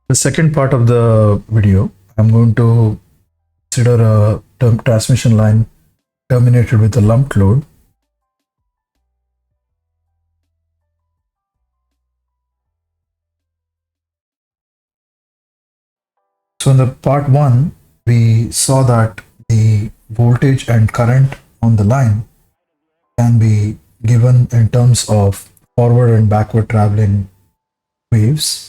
The second part of the video, I'm going to consider a transmission line terminated with a lumped load. So in the part 1, we saw that the voltage and current on the line can be given in terms of forward and backward traveling waves.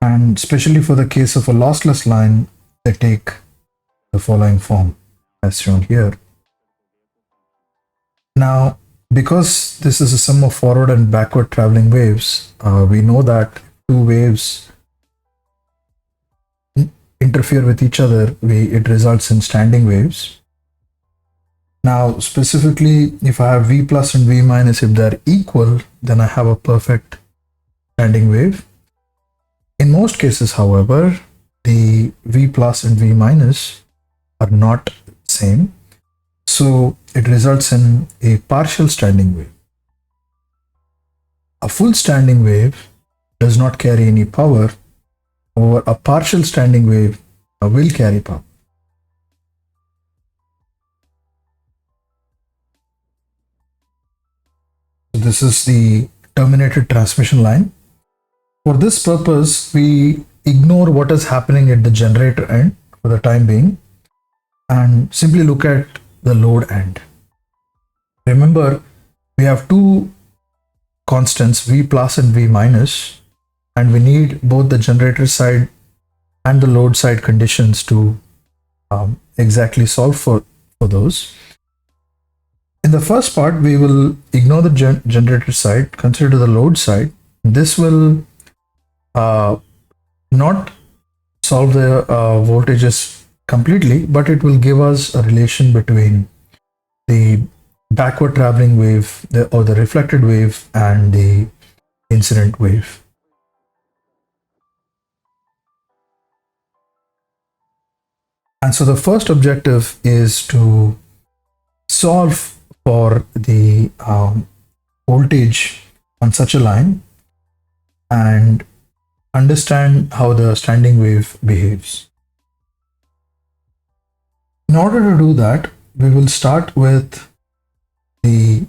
And especially for the case of a lossless line, they take the following form as shown here. Now, because this is a sum of forward and backward traveling waves, we know that two waves interfere with each other, it results in standing waves. Now, specifically, if I have V plus and V minus, if they're equal, then I have a perfect standing wave. In most cases, however, the V plus and V minus are not same. So it results in a partial standing wave. A full standing wave does not carry any power, or a partial standing wave will carry power. So this is the terminated transmission line. For this purpose, we ignore what is happening at the generator end for the time being and simply look at the load end. Remember, we have two constants, V plus and V minus, and we need both the generator side and the load side conditions to exactly solve for those. In the first part, we will ignore the generator side, consider the load side. This will not solve the voltages completely, but it will give us a relation between the backward traveling wave or the reflected wave and the incident wave. And so the first objective is to solve for the voltage on such a line and understand how the standing wave behaves. In order to do that, we will start with the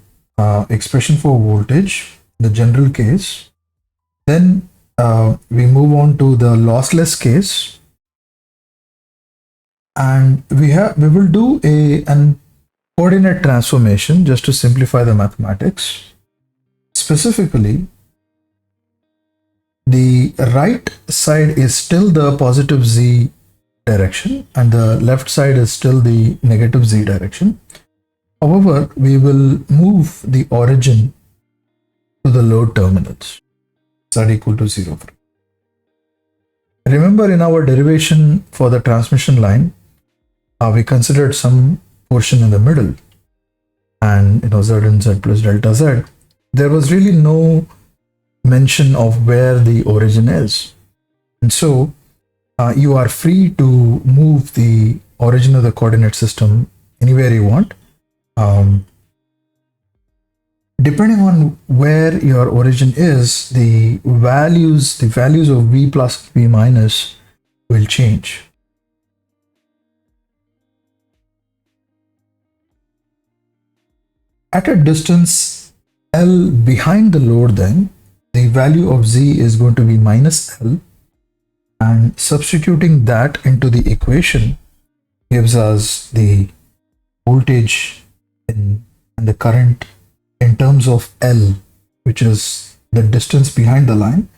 expression for voltage, the general case. Then we move on to the lossless case, and we will do an coordinate transformation just to simplify the mathematics. Specifically, the right side is still the positive z direction and the left side is still the negative z direction. However, we will move the origin to the load terminals, z equal to 0. Remember, in our derivation for the transmission line, we considered some portion in the middle, and z and z plus delta z. There was really no mention of where the origin is, and so you are free to move the origin of the coordinate system anywhere you want. Depending on where your origin is, the values of V plus V minus will change. At a distance L behind the load, then the value of Z is going to be minus L, and substituting that into the equation gives us the voltage and the current in terms of L, which is the distance behind the line.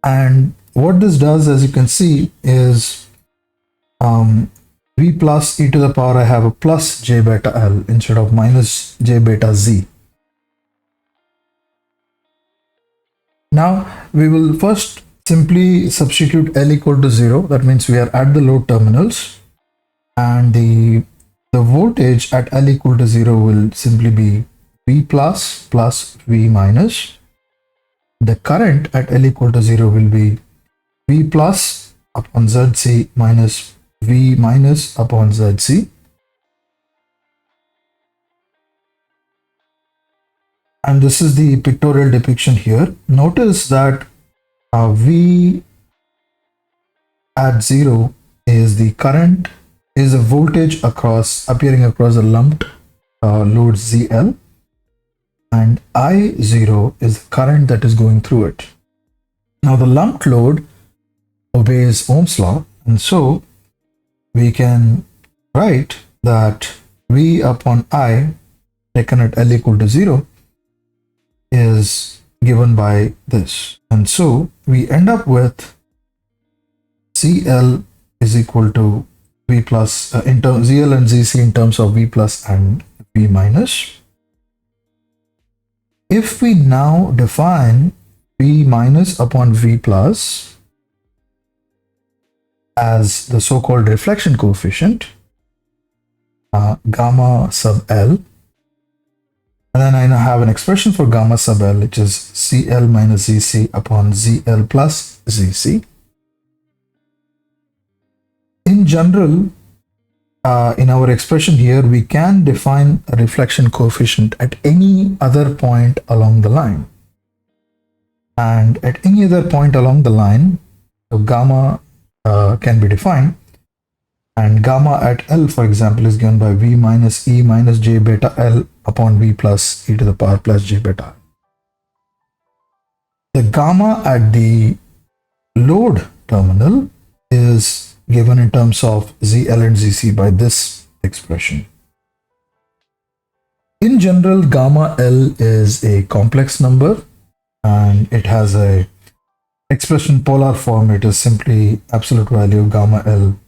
And what this does, as you can see, is V plus e to the power, I have a plus j beta L instead of minus j beta Z. Now we will first simply substitute L equal to 0. That means we are at the load terminals, and the voltage at L equal to 0 will simply be V plus V minus. The current at L equal to 0 will be V plus upon ZC minus V minus upon ZC. And this is the pictorial depiction here. Notice that V at 0 is the current, is a voltage appearing across the lumped load ZL, and I0 is the current that is going through it. Now the lumped load obeys Ohm's law, and so we can write that V upon I taken at L equal to 0 is given by this. And so we end up with CL is equal to V plus, in terms ZL and ZC in terms of V plus and V minus. If we now define V minus upon V plus as the so-called reflection coefficient, gamma sub L, and then I now have an expression for gamma sub L, which is CL minus ZC upon ZL plus ZC. In general, in our expression here, we can define a reflection coefficient at any other point along the line. And at any other point along the line, so gamma can be defined. And gamma at L, for example, is given by V minus E minus J beta L upon V plus E to the power plus J beta. The gamma at the load terminal is given in terms of ZL and ZC by this expression. In general, gamma L is a complex number and it has a expression polar form. It is simply absolute value of gamma L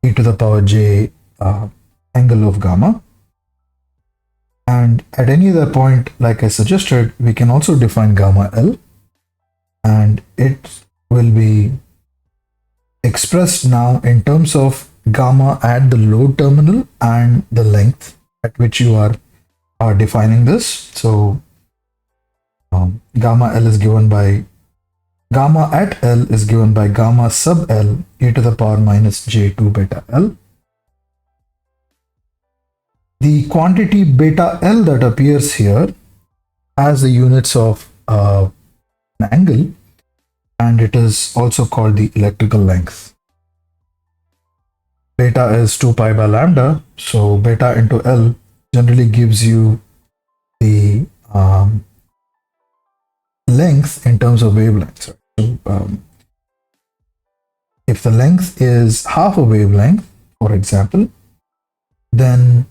e to the power j angle of gamma. And at any other point, like I suggested, we can also define gamma L, and it will be expressed now in terms of gamma at the load terminal and the length at which you are defining this. So gamma L is given by gamma at L is given by gamma sub L e to the power minus j2 beta L. The quantity beta L that appears here has the units of an angle, and it is also called the electrical length. Beta is 2 pi by lambda, so beta into L generally gives you the length in terms of wavelength. So, if the length is half a wavelength, for example, then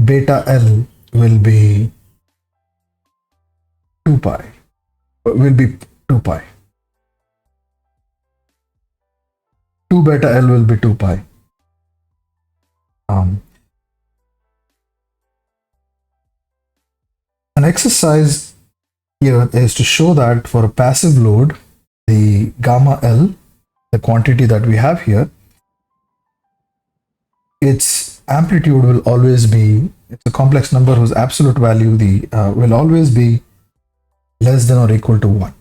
beta L will be 2 pi. 2 beta L will be 2 pi. An exercise here is to show that for a passive load, the gamma L, the quantity that we have here, its amplitude will always be, it's a complex number whose absolute value will always be less than or equal to 1.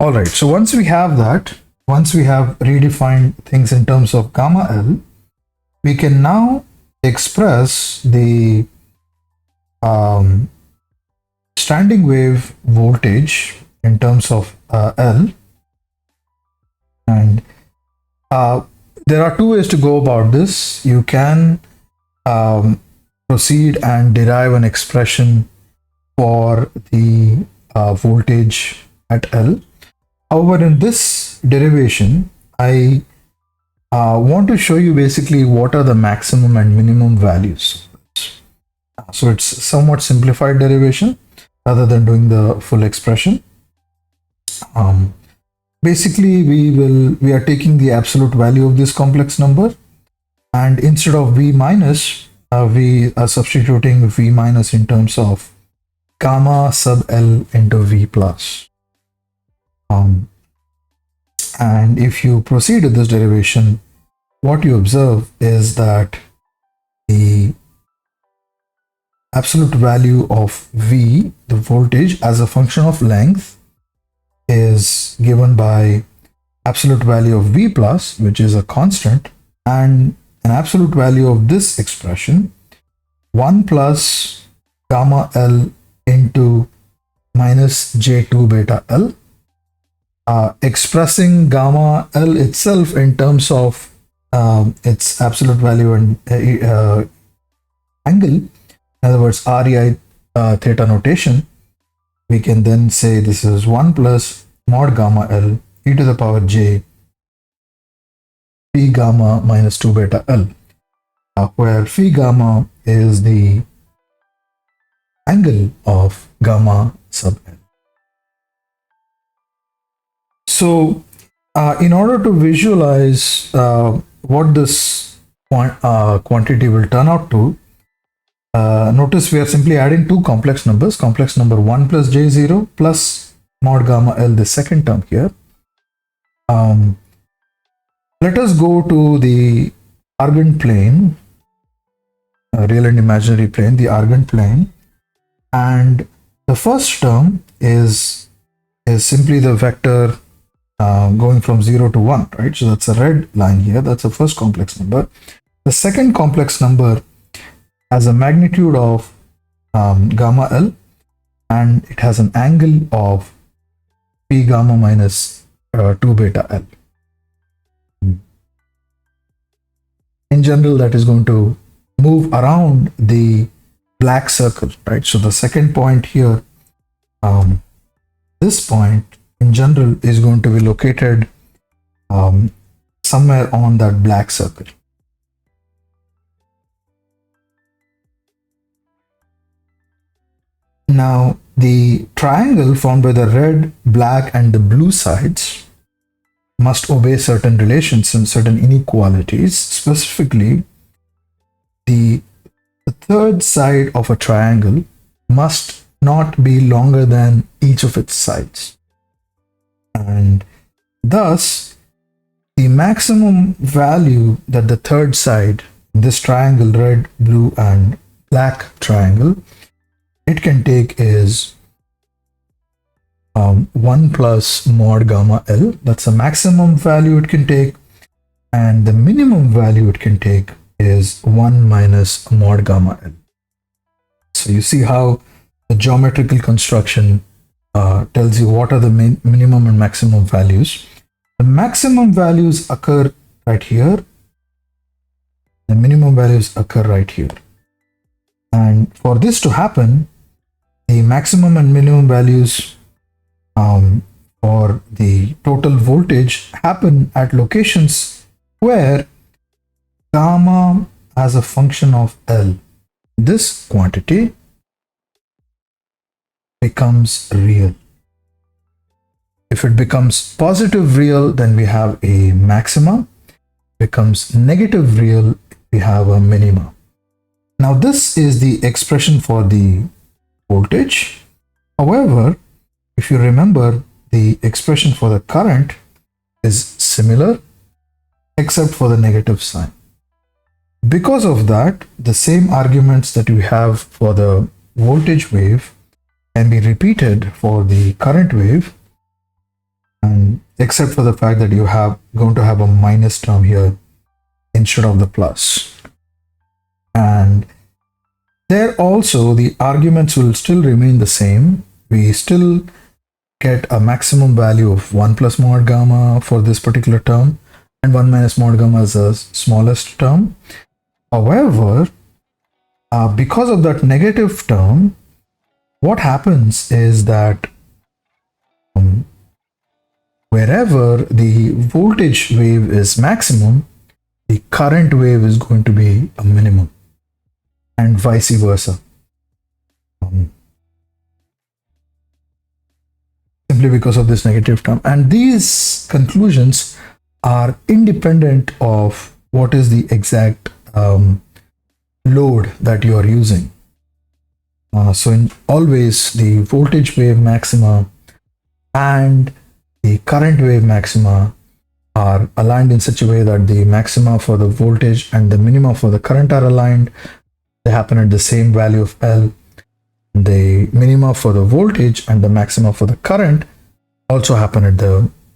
All right, so once we have that, once we have redefined things in terms of gamma L, we can now express the standing wave voltage in terms of L. And there are two ways to go about this. You can proceed and derive an expression for the voltage at L. However, in this derivation, I want to show you basically what are the maximum and minimum values. So it's somewhat simplified derivation rather than doing the full expression. Basically, we are taking the absolute value of this complex number, and instead of V minus, we are substituting V minus in terms of gamma sub L into V plus. And if you proceed with this derivation, what you observe is that the absolute value of V, the voltage, as a function of length is given by absolute value of V plus, which is a constant, and an absolute value of this expression, 1 plus gamma L into minus J2 beta L. Expressing gamma L itself in terms of its absolute value and angle, in other words, REI theta notation, we can then say this is 1 plus mod gamma L e to the power j phi gamma minus 2 beta L, where phi gamma is the angle of gamma sub L. So in order to visualize what this quantity will turn out to, notice we are simply adding two complex numbers, complex number 1 plus j0 plus mod gamma L, the second term here. Let us go to the Argand plane, real and imaginary plane, the Argand plane, and the first term is simply the vector going from 0 to 1, right? So that's a red line here. That's the first complex number. The second complex number has a magnitude of gamma L, and it has an angle of phi gamma minus 2 beta L. In general, that is going to move around the black circle, right? So the second point here, this point in general is going to be located somewhere on that black circle. Now, the triangle formed by the red, black, and the blue sides must obey certain relations and certain inequalities. Specifically, the third side of a triangle must not be longer than each of its sides. And thus, the maximum value that the third side, this triangle, red, blue, and black triangle, it can take is 1 plus mod gamma L. That's the maximum value it can take. And the minimum value it can take is 1 minus mod gamma L. So you see how the geometrical construction tells you what are the minimum and maximum values. The maximum values occur right here. The minimum values occur right here. And for this to happen, the maximum and minimum values for the total voltage happen at locations where gamma as a function of L, this quantity, becomes real. If it becomes positive real, then we have a maxima. Becomes negative real, we have a minima. Now this is the expression for the voltage. However, if you remember, the expression for the current is similar except for the negative sign. Because of that, the same arguments that we have for the voltage wave can be repeated for the current wave, and except for the fact that you have going to have a minus term here instead of the plus. And there also the arguments will still remain the same. We still get a maximum value of 1 plus mod gamma for this particular term, and 1 minus mod gamma is the smallest term. However, because of that negative term, what happens is that wherever the voltage wave is maximum, the current wave is going to be a minimum, and vice versa. Simply because of this negative term. And these conclusions are independent of what is the exact load that you are using. So always the voltage wave maxima and the current wave maxima are aligned in such a way that the maxima for the voltage and the minima for the current are aligned. They happen at the same value of L. The minima for the voltage and the maxima for the current also happen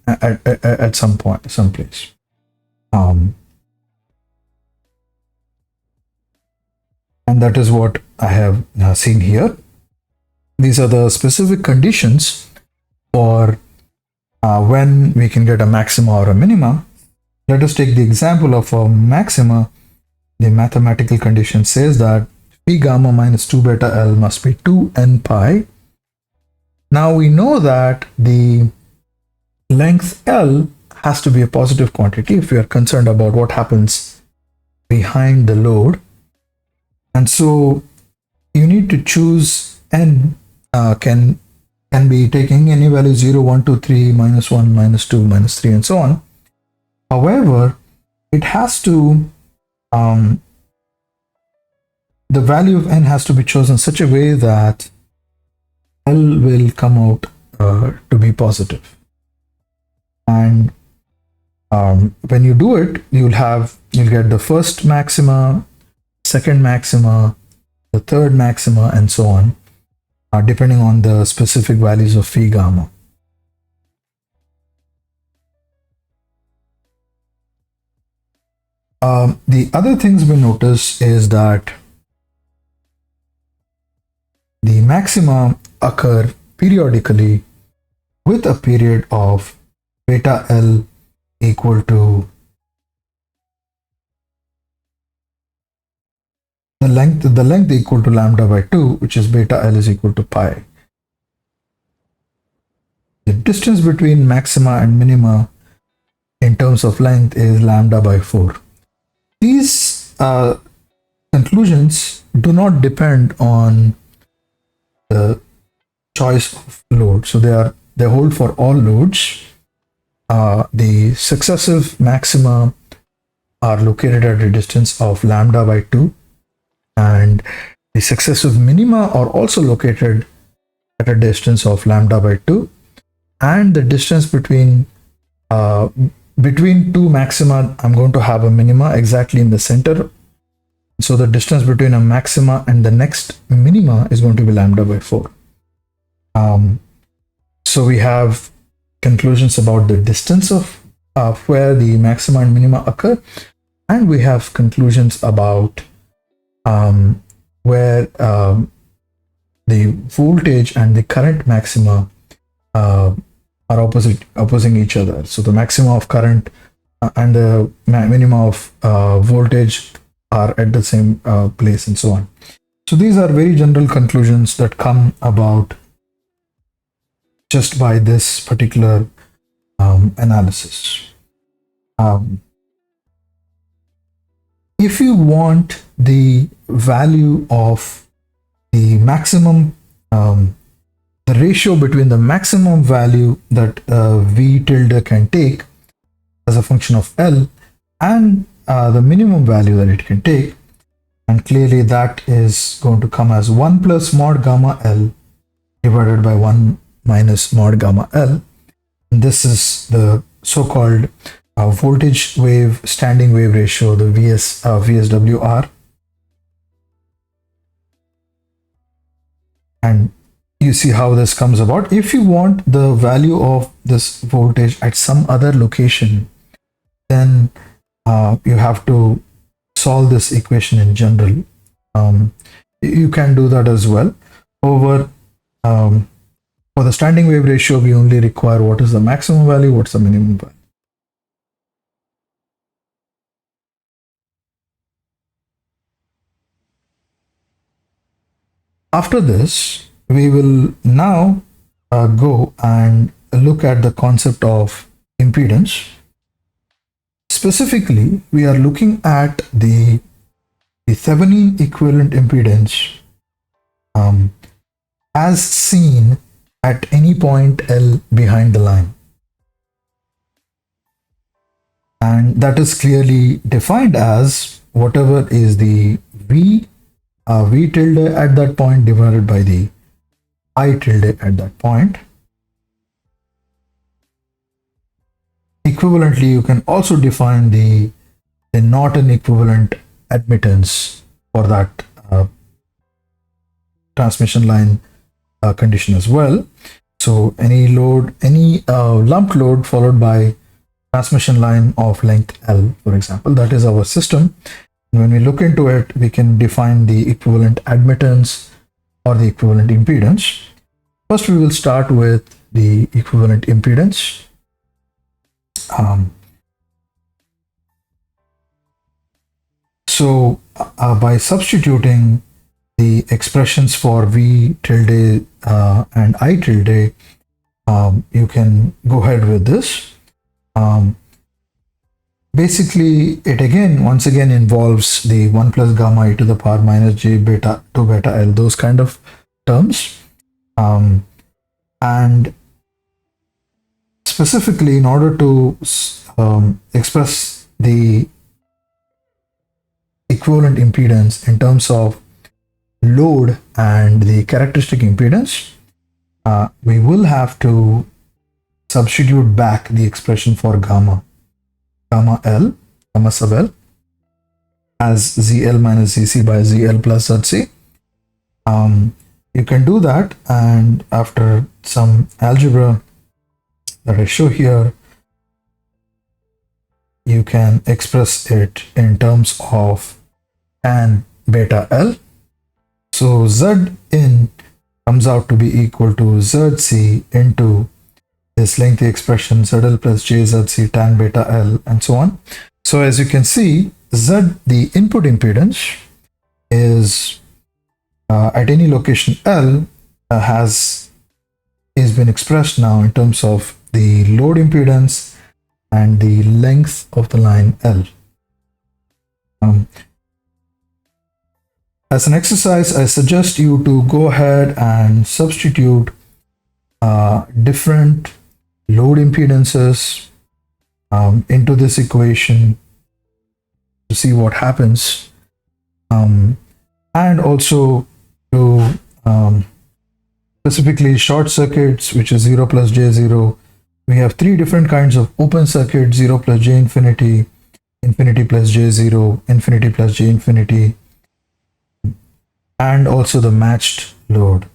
at some point, someplace. And that is what I have seen here. These are the specific conditions for when we can get a maxima or a minima. Let us take the example of a maxima. The mathematical condition says that phi gamma minus 2 beta L must be 2n pi. Now we know that the length L has to be a positive quantity if we are concerned about what happens behind the load. And so you need to choose n, can be taking any value 0, 1, 2, 3, minus 1, minus 2, minus 3, and so on. However, it has to, the value of n has to be chosen such a way that L will come out to be positive. And when you do it, you'll get the first maxima, second maxima, the third maxima, and so on, depending on the specific values of phi gamma. The other things we notice is that the maxima occur periodically with a period of beta L equal to the length equal to lambda by 2, which is beta L is equal to pi. The distance between maxima and minima in terms of length is lambda by 4. These conclusions do not depend on the choice of load. So they hold for all loads. The successive maxima are located at a distance of lambda by 2, and the successive minima are also located at a distance of lambda by 2, and the distance between two maxima, I'm going to have a minima exactly in the center. So the distance between a maxima and the next minima is going to be lambda by 4. So we have conclusions about the distance of where the maxima and minima occur, and we have conclusions about where the voltage and the current maxima are opposing each other. So the maxima of current and the minima of voltage are at the same place, and so on. So these are very general conclusions that come about just by this particular analysis. If you want the value of the maximum, the ratio between the maximum value that V tilde can take as a function of L and the minimum value that it can take, and clearly that is going to come as 1 plus mod gamma L divided by 1 minus mod gamma L. And this is the so-called voltage wave standing wave ratio, the VSWR. And you see how this comes about. If you want the value of this voltage at some other location, then you have to solve this equation in general. You can do that as well. However, for the standing wave ratio, we only require what is the maximum value, what's the minimum value. After this, we will now go and look at the concept of impedance. Specifically, we are looking at the Thevenin equivalent impedance as seen at any point L behind the line. And that is clearly defined as whatever is the V tilde at that point divided by the I tilde at that point. Equivalently, you can also define the Norton equivalent admittance for that transmission line condition as well. So any load, any lump load followed by transmission line of length L, for example, that is our system. When we look into it, we can define the equivalent admittance or the equivalent impedance. First, we will start with the equivalent impedance. So by substituting the expressions for V tilde and I tilde, you can go ahead with this. Basically, it once again involves the 1 plus gamma e to the power minus j beta to beta L, those kind of terms. And specifically, in order to express the equivalent impedance in terms of load and the characteristic impedance, we will have to substitute back the expression for gamma L, gamma sub L, as ZL minus ZC by ZL plus ZC. You can do that, and after some algebra that I show here, you can express it in terms of tan beta L. So Z in comes out to be equal to ZC into this lengthy expression ZL plus JZC tan beta L, and so on. So as you can see, Z, the input impedance, is at any location L is been expressed now in terms of the load impedance and the length of the line L. As an exercise, I suggest you to go ahead and substitute different load impedances into this equation to see what happens, and also to specifically short circuits, which is 0 plus J0. We have three different kinds of open circuit: 0 plus J infinity, infinity plus J0, infinity plus J infinity, and also the matched load.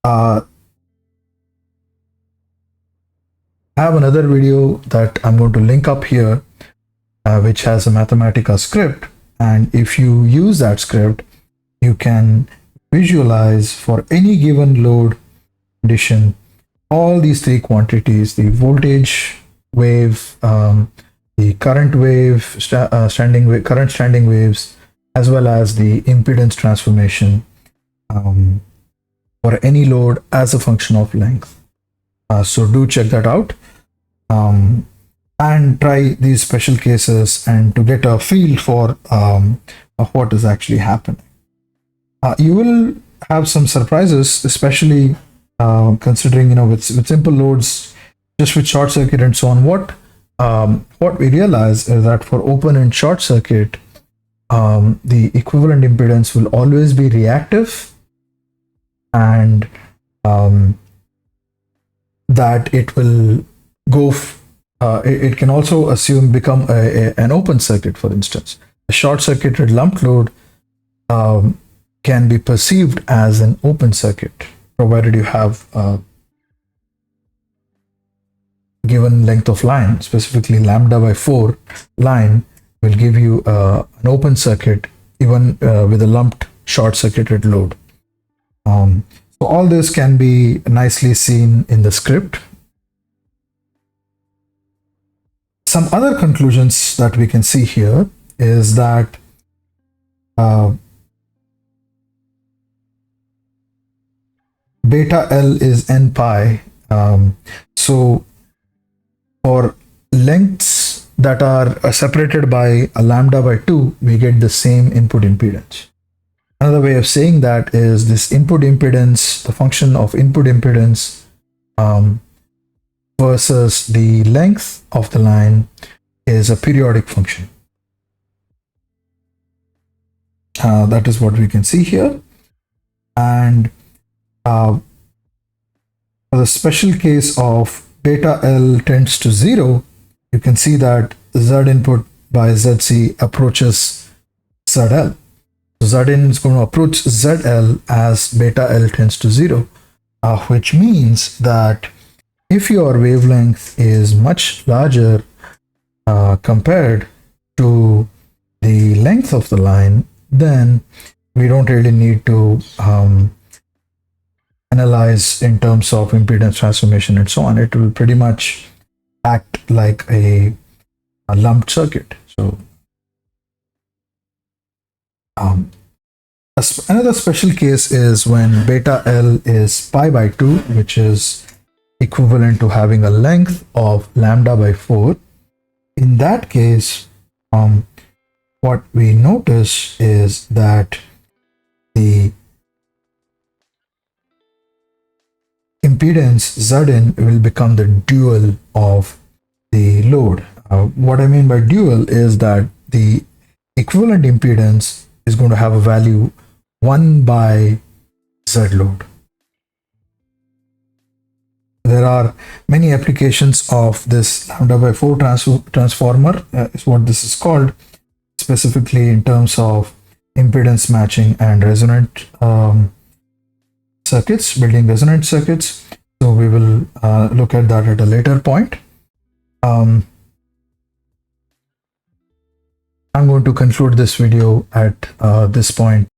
I have another video that I'm going to link up here, which has a Mathematica script, and if you use that script, you can visualize for any given load condition all these three quantities: the voltage wave, the current wave, current standing waves, as well as the impedance transformation for any load as a function of length. So do check that out and try these special cases and to get a feel for what is actually happening. You will have some surprises, especially considering, with simple loads, just with short circuit and so on. What we realize is that for open and short circuit, the equivalent impedance will always be reactive, and that it will go. It can also become an open circuit. For instance, a short circuited lumped load can be perceived as an open circuit, provided you have a given length of line, specifically lambda by 4 line will give you an open circuit even with a lumped short circuited load. So all this can be nicely seen in the script. Some other conclusions that we can see here is that beta L is n pi. So for lengths that are separated by a lambda by 2, we get the same input impedance. Another way of saying that is this input impedance, the function of input impedance versus the length of the line, is a periodic function. That is what we can see here. And for the special case of beta L tends to 0, you can see that Z input by ZC approaches ZL. So Zin is going to approach ZL as beta L tends to 0, which means that if your wavelength is much larger compared to the length of the line, then we don't really need to analyze in terms of impedance transformation and so on. It will pretty much act like a lumped circuit. So another special case is when beta L is pi by 2, which is equivalent to having a length of lambda by 4. In that case, what we notice is that the impedance Zn will become the dual of the load. What I mean by dual is that the equivalent impedance is going to have a value 1 by Z load. There are many applications of this lambda by 4 transformer, is what this is called, specifically in terms of impedance matching and resonant circuits, building resonant circuits. So we will look at that at a later point. I'm going to conclude this video at this point.